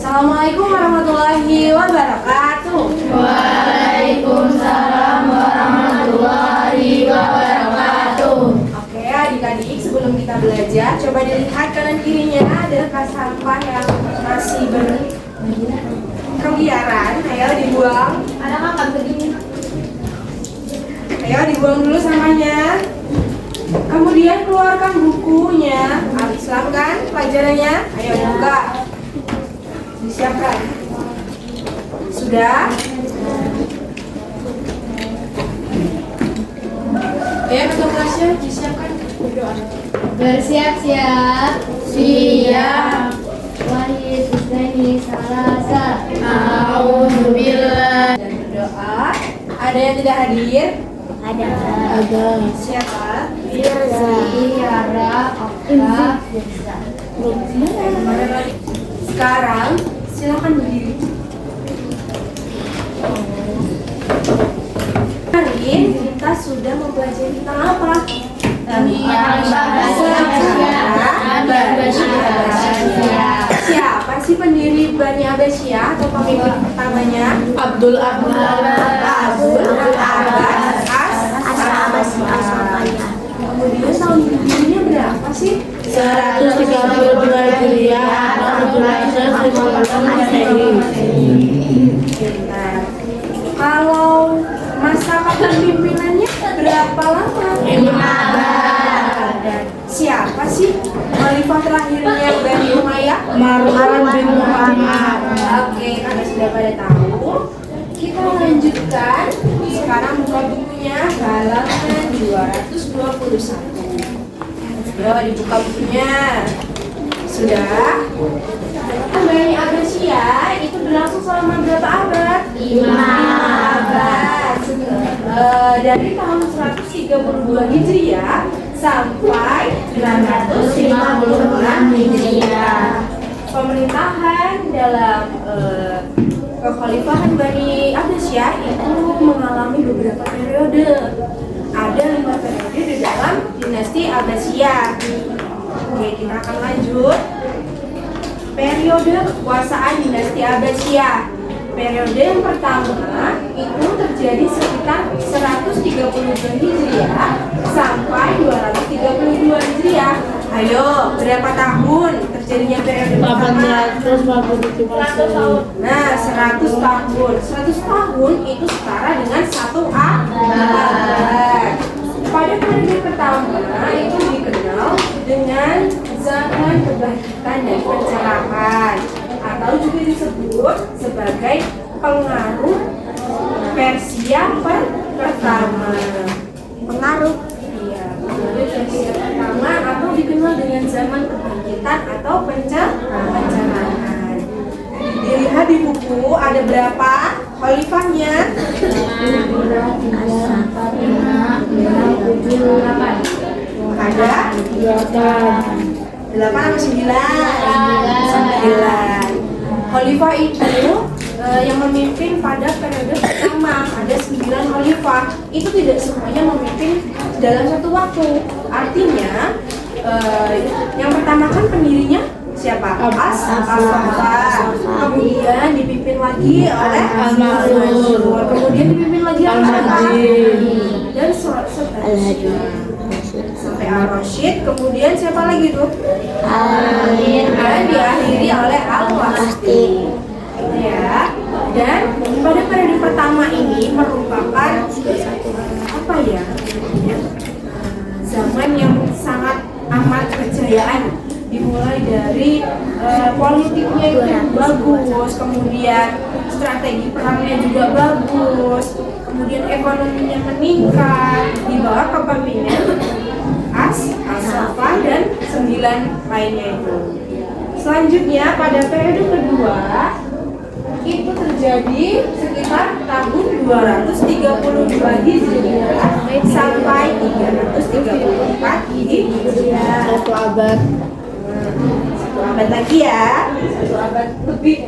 Assalamualaikum warahmatullahi wabarakatuh. Waalaikumsalam warahmatullahi wabarakatuh. Oke, adik-adik, sebelum kita belajar, coba dilihat kanan kirinya ada bekas sampah yang masih berkeliaran. Ayo dibuang. Ada kakak begini. Ayo dibuang dulu sampahnya. Kemudian keluarkan bukunya. Al-Islam kan pelajarannya? Ayo buka. Disiapkan. Sudah? Ya, ketua kelasnya disiapkan. Berdoa. Bersiap-siap. Siap. Wahid Isnani Salasa. Alhamdulillah. Dan berdoa. Ada yang tidak hadir? Ada. Siapa? Tiara. Okta. Sekarang silakan berdiri. Kemarin kita sudah mempelajari tentang apa? Siapa sih pendiri Bani Abbasiyah atau pemimpin pertamanya? Abdul Abbas. Kemudian tahun berdirinya berapa sih? 132 Hijriah, 1456 Masehi. Nah, kalau masa kepemimpinannya berapa lama? 5 abad. Siapa sih khalifah terakhirnya Bani Umayyah? Marwan bin Muhammad. Oke, karena sudah pada tahu, kita lanjutkan. Sekarang buka bukunya halaman 221. Ayo dibuka bukunya. Sudah? Bani Abbasiyah itu berlangsung selama berapa abad? 5 abad. Dari tahun 132 Hijriah sampai 956 Hijriah. Pemerintahan dalam kekhalifahan Bani Abbasiyah itu mengalami beberapa periode. Ada 5 periode di dalam dinasti Abbasiyah. Oke, kita akan lanjut. Periode kekuasaan dinasti Abbasiyah. Periode yang pertama itu terjadi sekitar 132 Hijriah sampai 232 Hijriah. Ayo, berapa tahun terjadinya periode pertama? 847 Masehi. Nah, 100 tahun. 100 tahun itu setara dengan 1 abad. Pada periode pertama itu dikenal dengan zaman kebangkitan dan pencerahan, atau juga disebut sebagai pengaruh Persia pertama. Pengaruh. Iya, pengaruh Persia pertama atau dikenal dengan zaman kebangkitan atau pencerahan. Dilihat di buku ada berapa khalifahnya? Ada 8 atau 9? Khalifah itu yang memimpin pada periode pertama. Ada 9 khalifah. Itu tidak semuanya memimpin dalam satu waktu. Artinya yang pertama kan pendirinya siapa? As-Saffah. Kemudian dipimpin lagi oleh Al-Mansur. Kemudian dipimpin lagi oleh Al-Mahdi. Dan seterusnya sampai Al-Rashid. Kemudian siapa lagi tuh? Dan diakhiri oleh Al-Wasti. Ya. Dan pada periode pertama ini merupakan apa ya? Zaman yang sangat amat kejayaan. Dimulai dari politiknya itu bagus, kemudian strategi perangnya juga bagus, kemudian ekonominya meningkat di bawah kepemimpinan As-Saffah dan 9 lainnya itu. Selanjutnya pada periode kedua itu terjadi sekitar tahun 232 Hijriah sampai 334 Hijriah. 1 abad. 1 abad lagi ya, 1 abad lebih.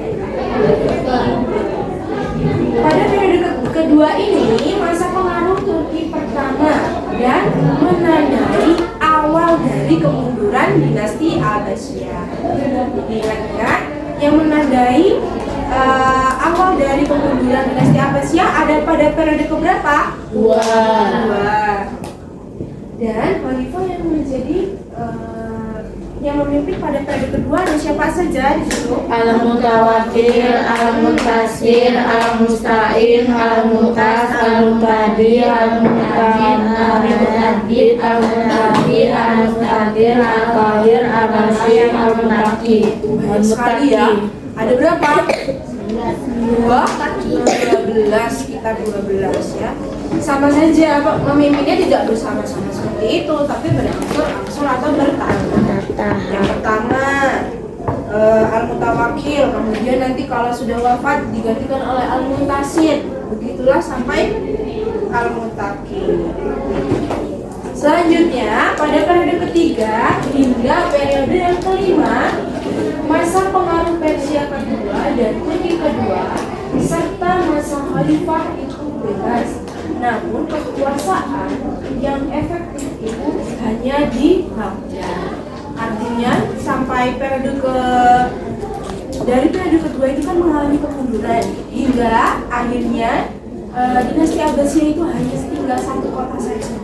Pada periode kedua ini masa pengaruh Turki pertama dan menandai awal dari kemunduran dinasti Abbasiyah. Ingat-ingat yang menandai awal dari kemunduran dinasti Abbasiyah ada pada periode keberapa? Dua. Dan khalifah yang menjadi yang memimpin pada periode kedua ada siapa saja di situ? Al-Mutawatir, Al-Muntasir, Al-Musta'in, Al-Mutas, Al-Mutadi, Al-Mutadid, Al-Mutadi, Al-Mutadir, Al-Qahir, Al-Basir, Al-Mutaki. Banyak sekali ya. Ada berapa? 12, kita 12 ya. Sama saja, memimpinnya tidak bersama-sama seperti itu, tapi berangsur-angsur atau bertahap. Yang pertama Al-Mutawakil, kemudian nanti kalau sudah wafat digantikan oleh Al-Muntasir. Begitulah sampai Al-Mutakil. Selanjutnya pada periode ketiga hingga periode yang kelima, masa pengaruh Persia kedua dan Turki kedua serta masa khalifah itu bebas. Namun kekuasaan yang efektif itu hanya di Baghdad. Artinya sampai dari periode kedua itu kan mengalami kemunduran hingga akhirnya dinasti Abbasiyah itu hanya tinggal satu kota saja.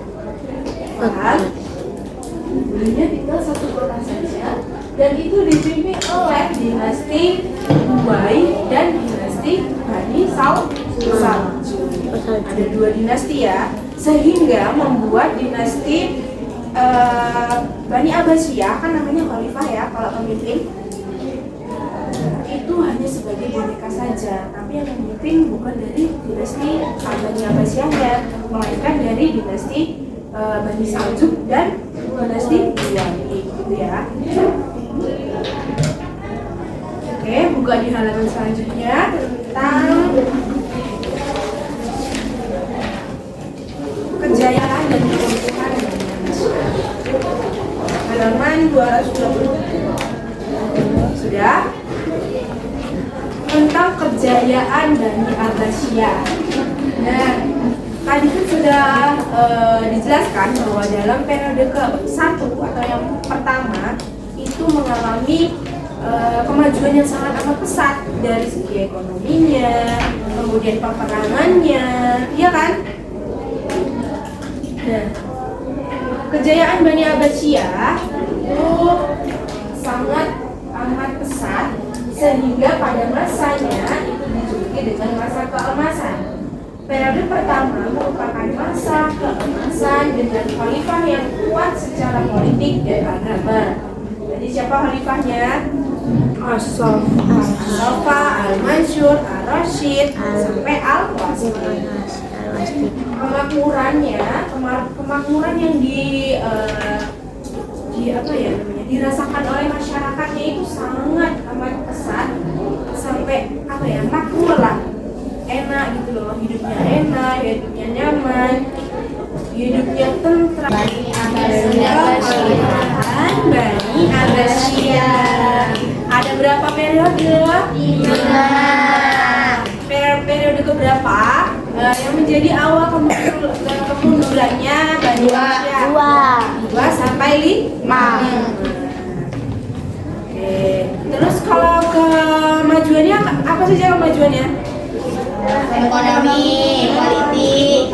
Hanya tinggal satu kota saja, dan itu dipimpin oleh dinasti Ubaid dan dinasti Bani Saljuk. Ada dua dinasti ya, sehingga membuat dinasti Bani Abbasiyah, kan namanya khalifah ya kalau pemimpin, itu hanya sebagai boneka saja, tapi yang memimpin bukan dari dinasti Bani Abbasiyah ya, melainkan dari dinasti Bani Saljuk dan dinasti Umayyad gitu ya. Oke, buka di halaman selanjutnya tentang kejayaan dan keuntungan Bani Abbasiyah. Halaman 220. Sudah? Tentang kejayaan Bani Abbasiyah. Nah, tadi kan sudah dijelaskan bahwa dalam periode ke-1 atau yang pertama itu mengalami kemajuan yang sangat amat pesat dari segi ekonominya, kemudian peperangannya, iya kan? Nah, kejayaan Bani Abbasiyah itu sangat amat pesat sehingga pada masanya itu dijuluki dengan masa keemasan. Periode pertama merupakan masa keemasan dengan khalifah yang kuat secara politik dan agama. Jadi siapa khalifahnya? As-Safa, Al-Mansur, Al-Rashid, sampai Al-Wasti. Kemakmuran yang dirasakan oleh masyarakatnya itu sangat amat pesat, sampai makmur lah, enak gitu loh, hidupnya enak, hidupnya nyaman, hidupnya tentram. Bani Abbasiyah ada berapa periode? 5. Periode keberapa yang menjadi awal kemundurannya Bani Abbasiyah? 2 sampai 5. Oke. Terus kalau kemajuannya apa saja kemajuannya? Ekonomi, politik,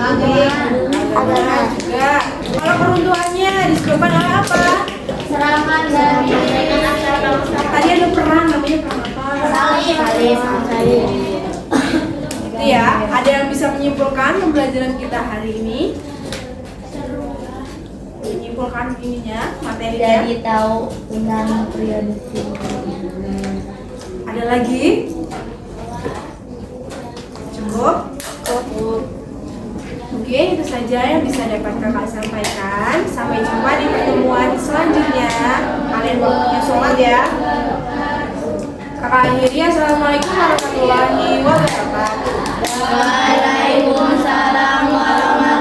Agama juga. Kalau keruntuhannya disebabkan oleh apa? serangan dari Tadi ada perang, namanya perang apa? salib. Itu ya. Ada yang bisa menyimpulkan pembelajaran kita hari ini? Menyimpulkan ininya, materinya. Jadi tahu tentang periode. Ada lagi? Cukup? Oke, itu saja yang bisa dapat kakak sampaikan. Sampai jumpa di pertemuan selanjutnya. Kalian waktunya sholat ya. Kakak akhiri, assalamualaikum warahmatullahi wabarakatuh. Waalaikumsalam warahmatullahi